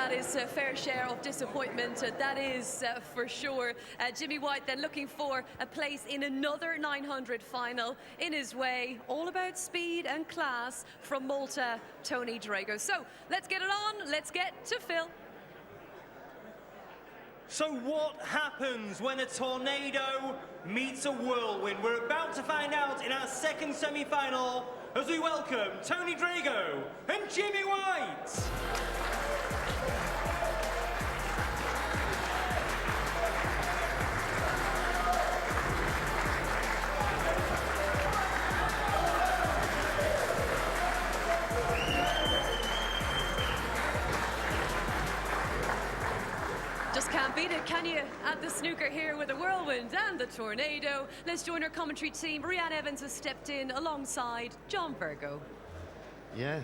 that is a fair share of disappointment, that is for sure. Jimmy White then looking for a place in another 900 final in his way. All about speed and class from Malta, Tony Drago. So let's get it on, let's get to Phil. So what happens when a tornado meets a whirlwind? We're about to find out in our second semi-final as we welcome Tony Drago and Jimmy White. Just can't beat it, can you? At the snooker here with the whirlwind and the tornado. Let's join our commentary team. Rhiann Evans has stepped in alongside John Virgo. Yeah,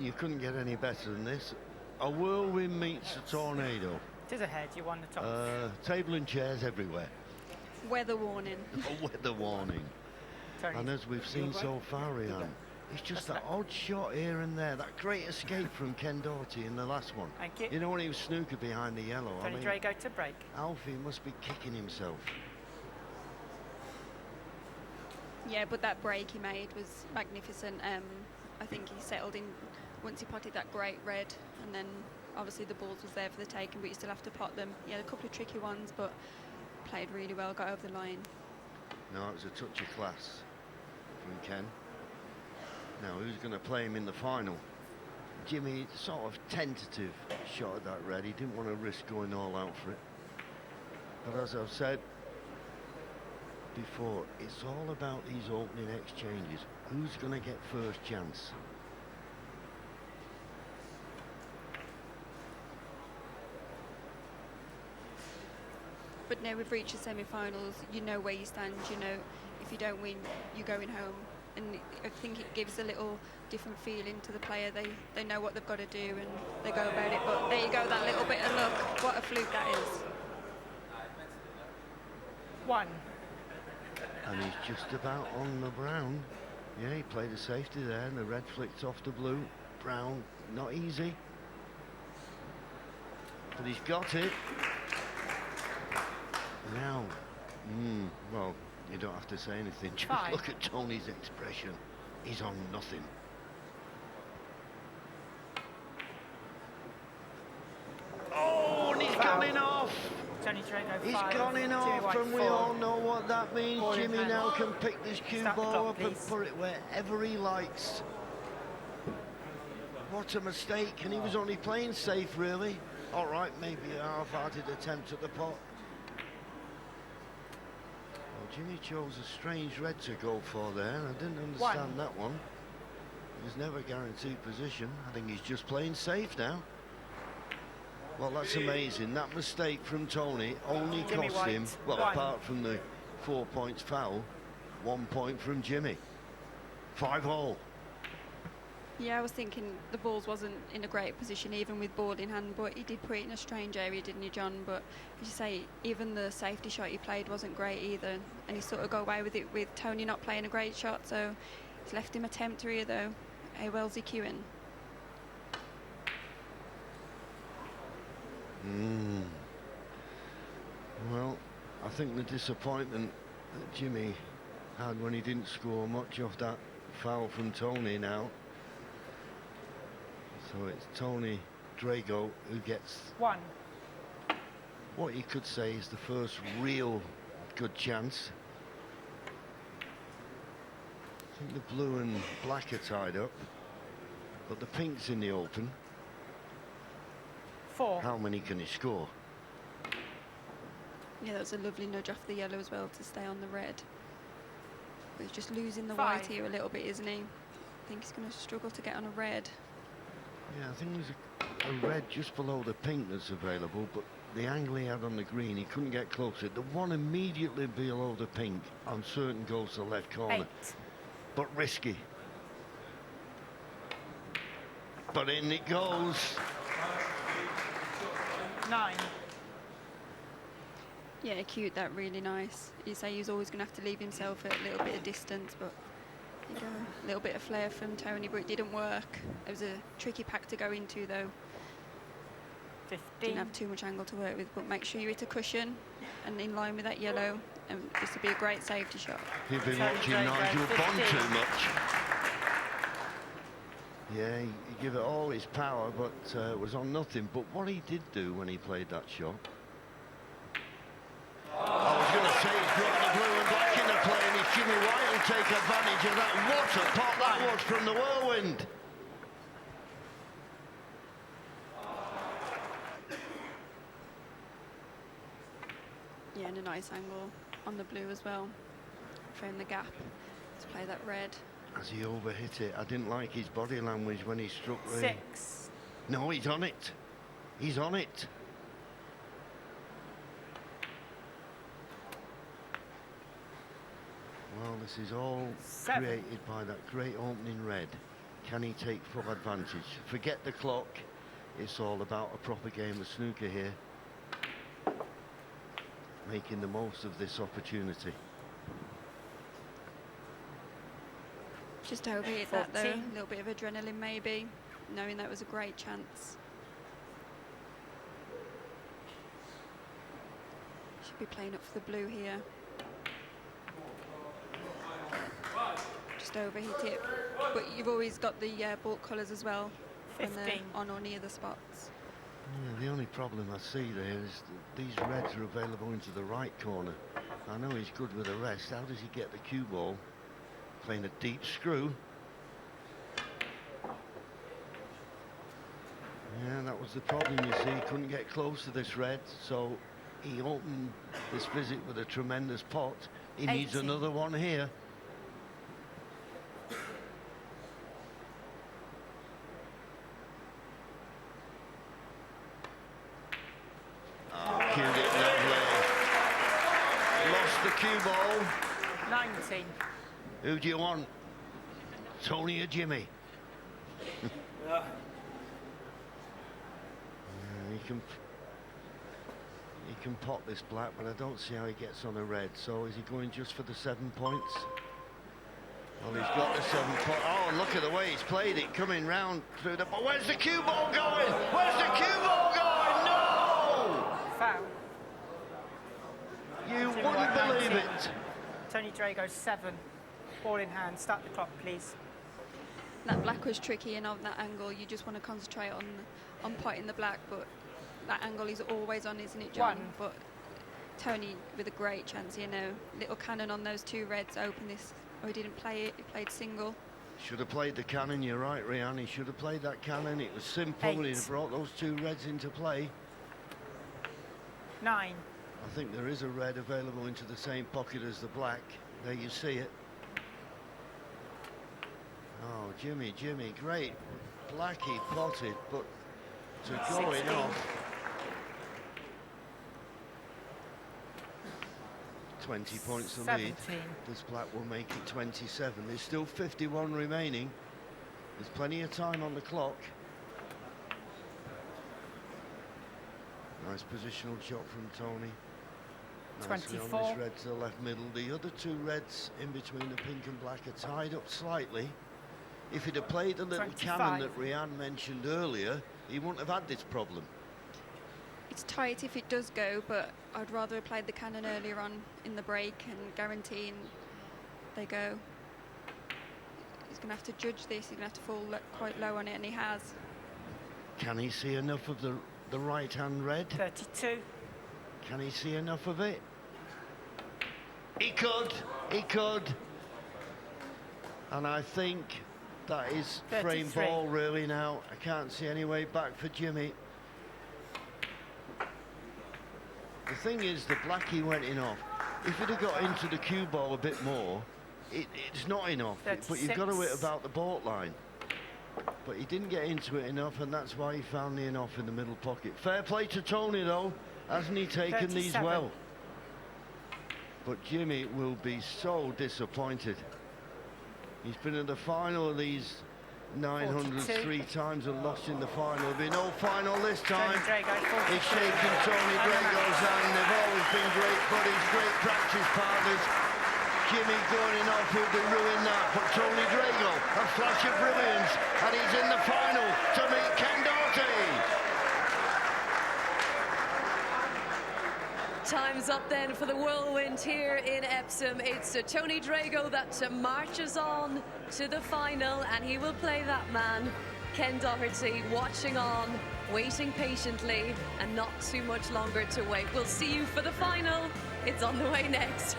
you couldn't get any better than this. A whirlwind meets a tornado. It is ahead, you won the top. Table and chairs everywhere. Weather warning. A weather warning. And as we've seen so far, Rhiann, it's just that odd shot here and there. That great escape from Ken Doherty in the last one. Thank you. You know when he was snooker behind the yellow? Tony Drago to break. Alfie must be kicking himself. Yeah, but that break he made was magnificent. I think he settled in once he potted that great red, and then obviously the balls was there for the taking, but you still have to pot them. He had a couple of tricky ones, but played really well, got over the line. No, it was a touch of class from Ken. Now, who's going to play him in the final? Jimmy, sort of tentative shot at that red. He didn't want to risk going all out for it. But as I've said before, it's all about these opening exchanges. Who's going to get first chance? But now we've reached the semi-finals, you know where you stand, you know if you don't win, you're going home. And I think it gives a little different feeling to the player. They know what they've got to do and they go about it. But there you go, that little bit of luck. What a fluke that is. One. And he's just about on the brown. Yeah, he played a safety there and the red flicked off the blue. Brown, not easy. But he's got it. Now, well, you don't have to say anything. Just look at Tony's expression. He's on nothing. Oh, and he's gone off. Tony Drago, He's 5, gone off, and we all know what that means. Jimmy now can pick this cue ball up and put it wherever he likes. What a mistake, and he was only playing safe, really. All right, maybe a half-hearted attempt at the pot. Jimmy chose a strange red to go for there. I didn't understand that one. It was never guaranteed position. I think he's just playing safe now. Well, that's amazing. That mistake from Tony only cost him, well, apart from the 4 points foul, 1 point from Jimmy. 5-all. Yeah, I was thinking the balls wasn't in a great position, even with ball in hand, but he did put it in a strange area, didn't he, John? But as you say, even the safety shot he played wasn't great either, and he sort of got away with it with Tony not playing a great shot, so it's left him a tempter here, though. How well's he queuing? Well, I think the disappointment that Jimmy had when he didn't score much off that foul from Tony now. So it's Tony Drago who gets what you could say is the first real good chance. I think the blue and black are tied up, but the pink's in the open. 4. How many can he score? Yeah, that was a lovely nudge off the yellow as well to stay on the red. But he's just losing the 5. white here a little bit, isn't he? I think he's going to struggle to get on a red. Yeah, I think there's a red just below the pink that's available, but the angle he had on the green, he couldn't get closer. The one immediately below the pink on certain goes to the left corner. 8. But risky. But in it goes. 9. Yeah, cute, that really nice. You say he's always going to have to leave himself a little bit of distance, but there you go. A little bit of flair from Tony, but it didn't work. It was a tricky pack to go into, though. Didn't 15. have too much angle to work with, but make sure you hit a cushion and in line with that yellow, and this would be a great safety shot. You've been Tony watching Drago, Nigel Bond 15. too much. Yeah, he gave it all his power, but it was on nothing. But what he did do when he played that shot, I was going to say he's brought the blue and black into play, and it's Jimmy White who'll take advantage of that. What a pot that was from the whirlwind. Yeah, and a nice angle on the blue as well. Found the gap to play that red. As he overhit it, I didn't like his body language when he struck the... 6. No, he's on it. He's on it. Well, this is all 7. created by that great opening red. Can he take full advantage? Forget the clock. It's all about a proper game of snooker here. Making the most of this opportunity. Just overhit that though, 14. a little bit of adrenaline maybe, knowing that was a great chance. Should be playing up for the blue here. Just overhit it, but you've always got the baulk colours as well when they're 15. on or near the spots. Yeah, the only problem I see there is that these reds are available into the right corner. I know he's good with the rest. How does he get the cue ball? Playing a deep screw. Yeah, that was the problem, you see. He couldn't get close to this red, so he opened this visit with a tremendous pot. He needs 18. another one here. Cued it lovely. Lost the cue ball. 19. Who do you want? Tony or Jimmy? Yeah, he can pot this black, but I don't see how he gets on a red. So is he going just for the 7 points? Well, he's got the 7 points. Oh, look at the way he's played it, coming round through the... But where's the cue ball going? Where's the cue ball going? No! Foul. You Jimmy wouldn't White, believe 19. it. Tony Drago 7. Ball in hand. Start the clock, please. That black was tricky, and on that angle you just want to concentrate on potting the black, but that angle is always on, isn't it, John? 1. But Tony with a great chance, you know, little cannon on those 2 reds, open this. Oh, he didn't play it, he played single. Should have played the cannon, you're right, Rian. He should have played that cannon. It was simple, 8. he'd have brought those 2 reds into play. 9. I think there is a red available into the same pocket as the black. There you see it. Oh, Jimmy, great. Blackie potted, but to go 16. off. 20 points the lead. 17. This black will make it 27. There's still 51 remaining. There's plenty of time on the clock. Nice positional shot from Tony. Nicely on 24. this red to the left middle. The other 2 reds in between the pink and black are tied up slightly. If he'd have played the little 25. cannon that Rian mentioned earlier, he wouldn't have had this problem. It's tight if it does go, but I'd rather have played the cannon earlier on in the break and guaranteeing they go. He's going to have to judge this. He's going to have to fall quite low on it, and he has. Can he see enough of the right-hand red? 32. Can he see enough of it? He could. And I think that is frame 33. ball really now. I can't see any way back for Jimmy. The thing is, the blackie went in off. If he'd have got into the cue ball a bit more, it's not enough. But you've got to hit about the baulk line. But he didn't get into it enough, and that's why he found the in-off in the middle pocket. Fair play to Tony, though. Hasn't he taken 37. these well? But Jimmy will be so disappointed. He's been in the final of these 900s 42. 3 times and lost in the final. There'll be no final this time. Tony Drago 42. He's shaking Tony Drago's hand. They've always been great buddies, great practice partners. Jimmy going in off will be ruined that, but Tony Drago, a flash of brilliance, and he's in the final to meet Ken Doherty. Time's up then for the whirlwind here in Epsom. It's Tony Drago that marches on to the final, and he will play that man, Ken Doherty, watching on, waiting patiently, and not too much longer to wait. We'll see you for the final. It's on the way next.